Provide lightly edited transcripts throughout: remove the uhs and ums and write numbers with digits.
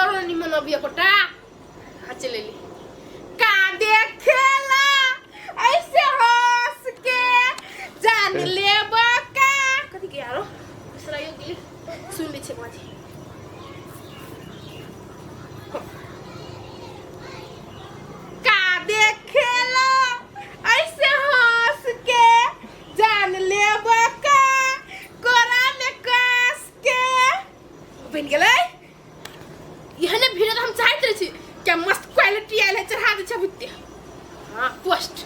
चलो निमन अभी कोटा हाँ चले ली का देखेला ऐसे हंस के जान ले बका कथी के यारो दूसरा यो की सुन ली छे बाजी का देखेला ऐसे हंस के जान ले बका कोरा में कस के बन गेलै यहने वीडियो तो हम चाहते रही क्या मस्त क्वालिटी आयल है चढ़ा दे बुत्ते हाँ पोस्ट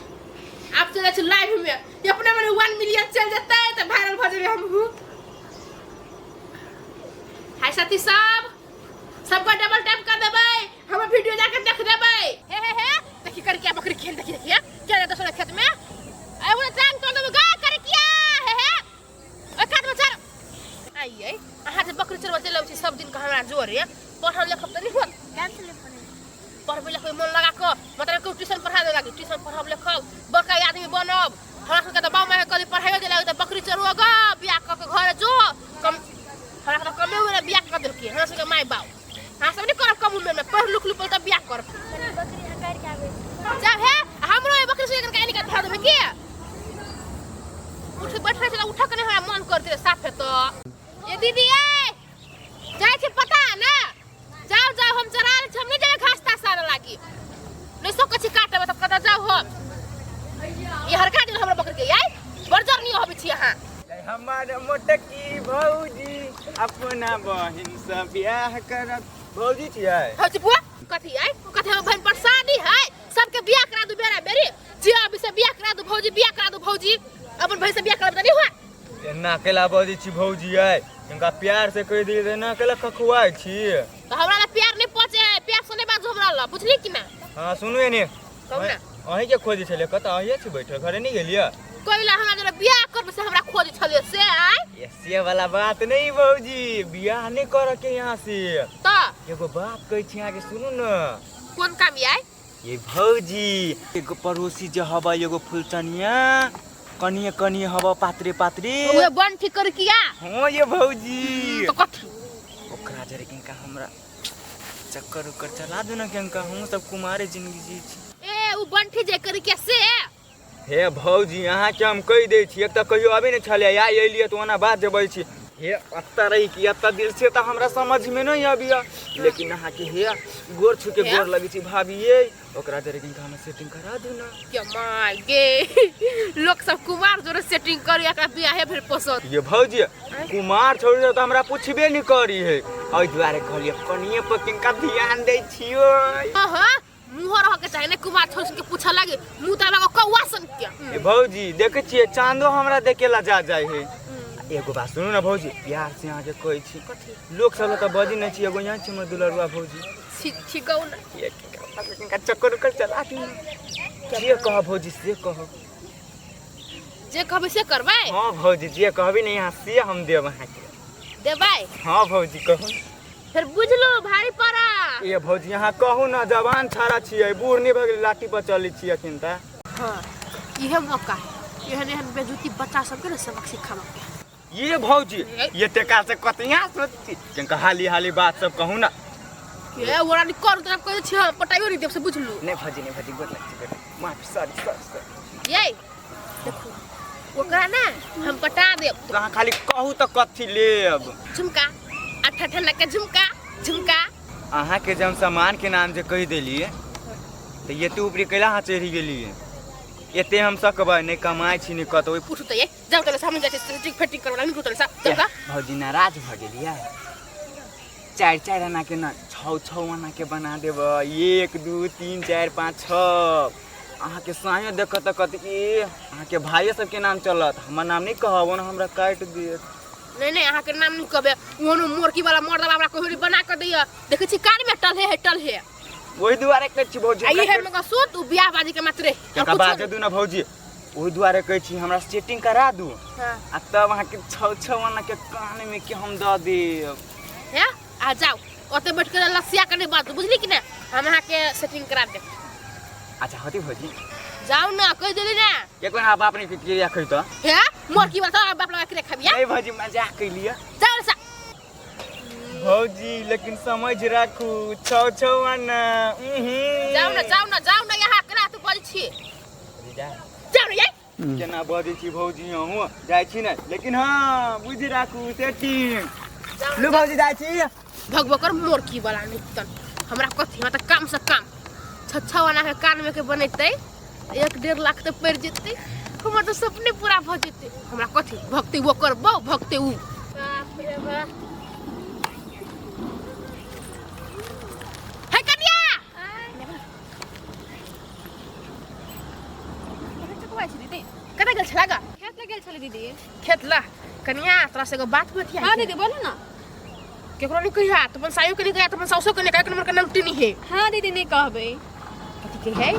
आप चले छ लाइव में ये अपने में 1 मिलियन चल जाता है तो वायरल हो जावे हम हाय साथी सब सबको डबल टैप कर देबै हम वीडियो जाके देख देबै हे देखि कर क्या बकरी खेल देखि क्या जाता सोना खेत में आई वो टांग तो देबै गा कर क्या हे ओ खात में चल आई अहाँ जे बकरी चरवा चलै छी सब दिन का हमरा जोर है पढ़ल लिखब त नहीं होत डांस ले पढ़बे लिखबे मन लगा के मतलब को ट्यूशन पढ़ा दे लागी ट्यूशन पढ़ब लिखब बड़का आदमी बनब हमरा सबके त बाप माय कली पढ़ाइयो दे लागी त बकरी चरवा बियाह क के घर जो कम हमरा सब कमे हुए बियाह कर देलकी हमरा सबके माय बाप हां सब नहीं करब कम उम्र में पढ़ लिख लू त बियाह करब बकरी हकार के आवे जब है हमरो बकरी से कहीं निकाल धर देबे के उठ बैठ रहे उठा के हमरा मन करते साफ है तो ये दीदी ए जाय छे पता ना जाओ हम चरा ले हम नहीं जाए घास ता सारा लागी नहीं सो कछि काटे त कदा जाओ हो ये हरका दिन हमरा बकरी के आई बर्जर नहीं होबे छी यहां हमार मोटकी भौजी अपना बहिन से बियाह करत भौजी छियै हो छिपुआ कथी आई कथी हम बहन पर शादी है सबके बियाह करा दू बेरा बेरी जे अभी से बियाह करा दू भौजी बियाह करा दू भौजी अपन भाई से बियाह करब त नहीं हुआ एना केला भौजी छी भौजी है इनका प्यार से कह दी देना केला खखुआई छी तो हमरा ला प्यार नहीं पहुंचे प्यार सुने बाजू हमरा ला बुझली कि ना हां सुनुए ने कहू ना अहीं के खोजी छले कत अहीं छी बैठल घरे नहीं गेलिया कोइला हमरा जरा बियाह करबे से हमरा खोजी छले से आई ऐसे वाला बात नहीं भौजी बियाह नहीं कर के यहां से त एगो बात कह छी आगे सुनु न कोन काम आई ये भौजी एगो पड़ोसी जे हवा एगो फुलचनिया कनिए कनिए हवा पात्रे पात्रे ओए बन ठीक कर किया हां ये भौजी तो कथी ओकरा जरे किनका हमरा चक्कर उकर चला दो ना किनका हम सब कुमारे जिंदगी जी छी ए उ बंठी जे कर के से हे भौजी अहाँ के हम कह दे छी एक त कहियो आबे न छले आई एलिए तो ओना बात जबै छी हे अत्ता रही कि अत्ता दिल से त हमरा समझ में नहीं आबिया लेकिन अहाँ के हे गोर छु के गोर लगी छी भाभी ये ओकरा जरे किनका हम सेटिंग करा दू ना के माय गे लोग सब कुमार जोरे सेटिंग करिया का बियाह है फिर पसंद ये भौजी कुमार छोड़ दे त हमरा पूछबे नहीं करी है ओइ दुआरे कहलिए कनिए पर किनका ध्यान दे छियो हां मुंह रह के चाहे ने कुमार छोड़ के पूछा लागे मुंह ताला को कौवा सन के ए भौजी देखे छिए चांदो हमरा देखेला जा जाय है एगो बात सुनु ना भौजी प्यार से आके कहै छी लोग सब त बजी नै छी एगो यहाँ छी हमर दुलरुआ भौजी छिगौ ना ये किनका चक्कर उकर चला दी के कह भौजी से कह जे कहबे से करबै हां भौजी जे कहबी नहीं यहाँ से हम देब अहाँ के देबै हां भौजी कहू फिर बुझलो भारी पड़ा ये भौजी यहाँ कहू ना जवान छाड़ा छियै बूढ़ नहीं भगल लाठी पर चली छी अखन त हां इहे मौका एहन बेजुती बच्चा सब के न सबक सिखावा के ये भौजी ये टेका से कतिया सोचती किनका हाली हाली बात सब कहू ना के ओरा नि कर तरफ कह छी पटाइयो नहीं देब से बुझलू नहीं भौजी गोर लगती माफी सॉरी ये देखो ओकरा ना हम पटा देब कहां खाली कहू त कथि लेब झुमका अठठन के झुमका अहाँ के जब सामान के नाम जे कह देलिए तो ये तो ऊपरी कैला हां चढ़ी गेलिए एते हम सकबै नहीं कमाई छी नहीं कतो पूछू त ये जाओ तले सामने जाके सेटिंग फेटिंग करवा नहीं तले सा जाओ भौजी नाराज भ गेलिए चार चार आना के ना छौ छौ आना के बना देब 1 2 3 4 5 6 अहाँ के सायो देख त कत ए अहाँ के भाई सब के नाम चलत हमर नाम नहीं कहब ना हमरा काट देत नहीं अहाँ के नाम नहीं कहबे ओनो मोरकी वाला मर्दा हमरा कोहरी बना के दिया देखे छी कार में टल है ओइ दुआरे कहै छी भौजी आई है मगा सो तू बियाह बाजी के मात्रे का बात दू ना भौजी ओइ दुआरे कहै छी हमरा सेटिंग करा दू हां आ तब अहाँ के छौ छौ आना के कान में के हम द देब है आ जाओ ओते बैठ के लसिया करने बात बुझली कि ना हम अहाँ के सेटिंग करा दे अच्छा होती भौजी जाओ ना कह देली ना एक बार बाप ने फिट के रखै त है मोर की बात बाप लगा के रखबिया नहीं भौजी मजाक कैलिए जाओ सा भौजी लेकिन समझ राखू छौ छौ आना जाऊ ना यहाँ करा तू बोल छी जाऊ ना ये केना बजै छी भौजी हूँ जाइ छी ने लेकिन हाँ बुझ राखू सेटिंग लो भौजी जाइ छी भगवकर मोर की वाला निकतन हमरा कथी मतलब काम से काम छछा वाला के कान में के बनैते 1.5 लाख तो पड़ जेते हमर तो सपने पूरा भ जेते हमरा कथी भक्ति वो करबो भक्ति उ बाप रे बाप हे कन्या दीदी कता गेल छलागा खेत ले गेल छले दीदी खेत ला कन्या तोरा से एगो बात बतिया हां दीदी बोलो ना केकरो नहीं कहिया तुम सायु के नहीं गया तुम साउसो के नहीं कह नंबर का नाम टिनी है हां दीदी नहीं कहबे कथी के है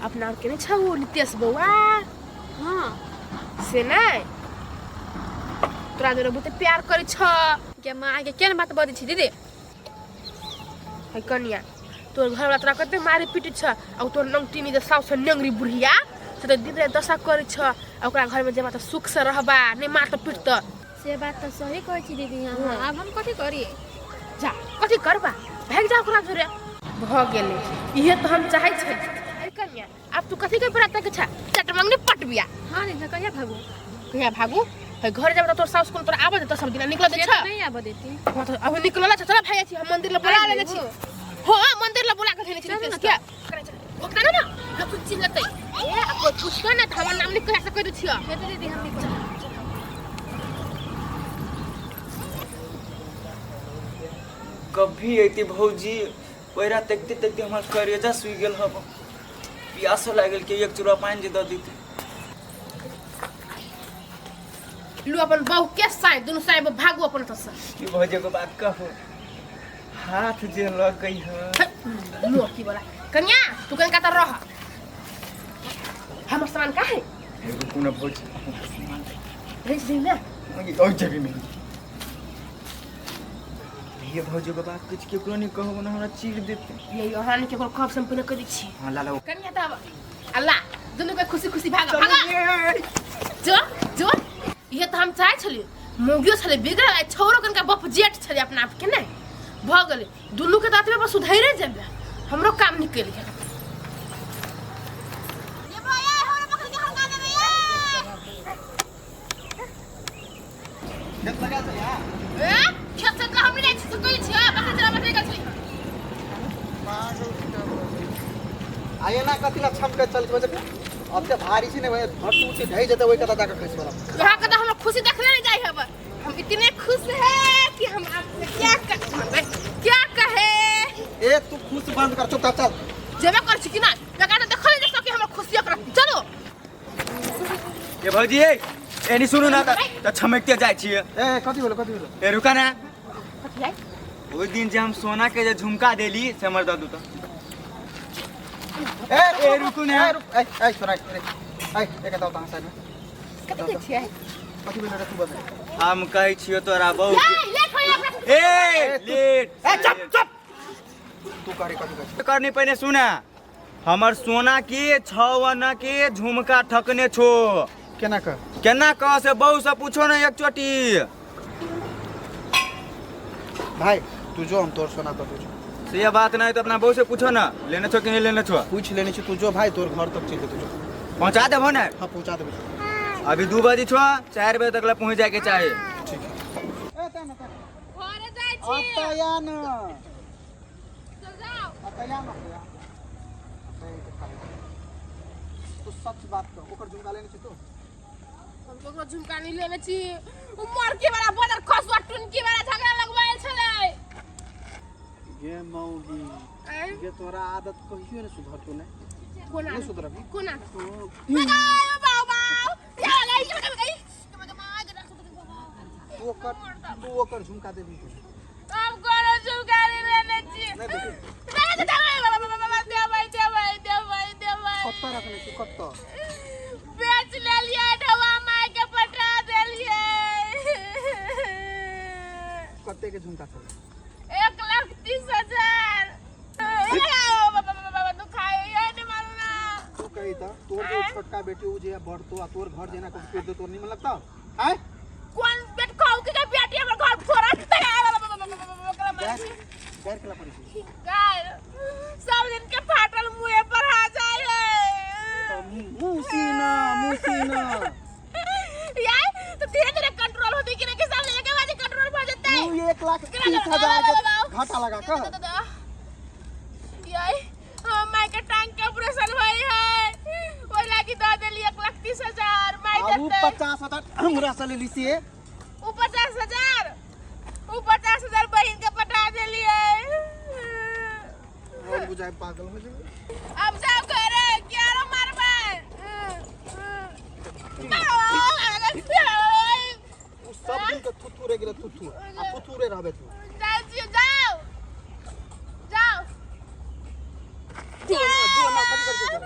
अपना के नहीं छौ नितेश बौआ हां से नहीं तोरा जरे बहुते प्यार करे छ के मां आगे केन बात बदै छी दीदी है कन्या तोर घर वाला तोरा कते मारे पीटे छ आ तोर नंगटिनी जे साउस नंगरी बुढ़िया से तो दीदी दशा करे छ आ ओकरा घर में जेबा त सुख से रहबा नहीं मार त पीट त से बात तो सही कहै छी दीदी हां अब हम कथि करी जा कथी करबा भाग जा ओकरा जरे भ गेले इहे तो हम चाहै छै है कन्या अब तू कथी के बरात के छ चट मंगनी पटबिया हां नहीं कहिया भागू कहिया भागू है घर जब तोर साउस कोन तोर आबे त सब दिन निकल दे छ नहीं आबे देती अब निकलला छ चला भाई छी हम मंदिर ला बुला लेने छी हो मंदिर ला बुला के लेने छी क्या भक्ता ना हम कुछ चीज लेते ए अब कुछ कर ना हमर नाम नहीं कह सकै छी हे तो दीदी हम नहीं कभी अइती भौजी पैरा देखते देखते हमार करेजा सुई गेल हब प्यास लागल के एक चुरा पानी जे द दीते लू अपन बहु के साइ दुनु साइ भागो अपन तस की भौजी को बात कहू हाथ जे लग गई है लो की बोला कन्या तू कन का रह हमर सामान का है कोना भौजी भेज दे ना मगी और जगह में ये भौजी को बात कुछ केकरो नहीं कहबो ना हमरा चीर देते ये योहानी के कब से पहले कह दी छी हां लाला कन्या त अल्लाह दुनु के खुशी खुशी भागा जो जो ये तो हम चाहे छली मोगियो छले बिगड़ आइ छोरो कन का बाप जेठ छले अपना आप के नहीं भ गेले दुनु के दांत में बस सुधैरे जेबे हमरो काम निकल गेल ये भैया हमरा पकड़ के हंगा देबे खेत लगा छ यार ए खेत से हम नहीं छी कोई छी बाहर चला बैठ गेल छी आये ना कतिला छमके चल बजे अब ते भारी छी ने भाई घर टूट के ढई जते ओई कता जाके खस वाला यहाँ का हम खुशी देखने नहीं जाए अब हम इतने खुश हैं कि हम आपसे क्या कहे ए तू खुश बंद कर चुप चल जेबे कर छी कि ना लगा तो देखो जैसा कि हम खुशी कर चलो ये भौजी एनी सुनु ना त छमकते जाय छिए ए कथि बोलो ए रुका ना कथि है ओइ दिन जे हम सोना के जे झुमका देली से हमर ददू त ए रुकू ना ए सुनाई ए एक कता तहां साइड में कथि के छिए कथि बोलो रे तू बता हम कहै छियो तोरा बहु लेट होइया ए लेट ए चुप तू करे कथि करनी पहले सुना हमर सोना के छवना के झुमका ठकने छो केना कह से बहु से पूछो ना एक चोटी भाई तू जो हम तोर सोना कर दू से ये बात नहीं तो अपना बहु से पूछो ना लेने छो कि नहीं लेने छो पूछ लेने छी तू जो भाई तोर घर तक चल तू जो पहुंचा देबो ना हां पहुंचा देबे अभी 2 बजे छो 4 बजे तक ला पहुंच जाए के चाहे ठीक है ए ता घरे जाय छी अतया न चल जाओ अतया न तू सच बात कर ओकर झुमका लेने छी तू हम तो झुमका नहीं लेने छी उमर के वाला बदर खसवा टुन के वाला झगड़ा लगवाए छले ये मौगी ये तोरा आदत कहियो ने सुधर तू ने कोना नहीं सुधरबी कोना लगाओ बाऊ बाऊ या गई तू ओकर झुमका देबी हम कोनो झुमका नहीं लेने छी नहीं देखी नहीं दे भाई कत्ता रखने छी कत्ता बेच ले लिया ढवा माई के पटा दे लिए कत्ते के झुमका छले 1,30,000 तू खाए ये नहीं मालूम तू कही था तोर जो छोटका बेटी उ जे बढ़तो आ तोर घर जेना को पेट दे तोर नहीं मन लगता है कौन बेट खाऊ के बेटी हमर घर फोड़त है गैर केला पड़ी छी गाय सब दिन के फाटल मुंह पर आ जाए मुसीना यार तो धीरे धीरे कंट्रोल होती कि नहीं कि सामने लगे वाली कंट्रोल हो जाता है तू 1,30,000 घाटा लगा का यार माय के टांग के ऑपरेशन भाई है वो लागी दे देली 1,30,000 माय अब देते 50,000 हमरा से ले लीजिए ऊ 50,000 बहन के पटा देलिए और बुझाए पागल हो जाए अब जाओ घरे क्या रो मारबे उस सब दिन के थुथु रे गेले थुथु आ थुथु रे रहबे तू जाओ जो ना कथि कर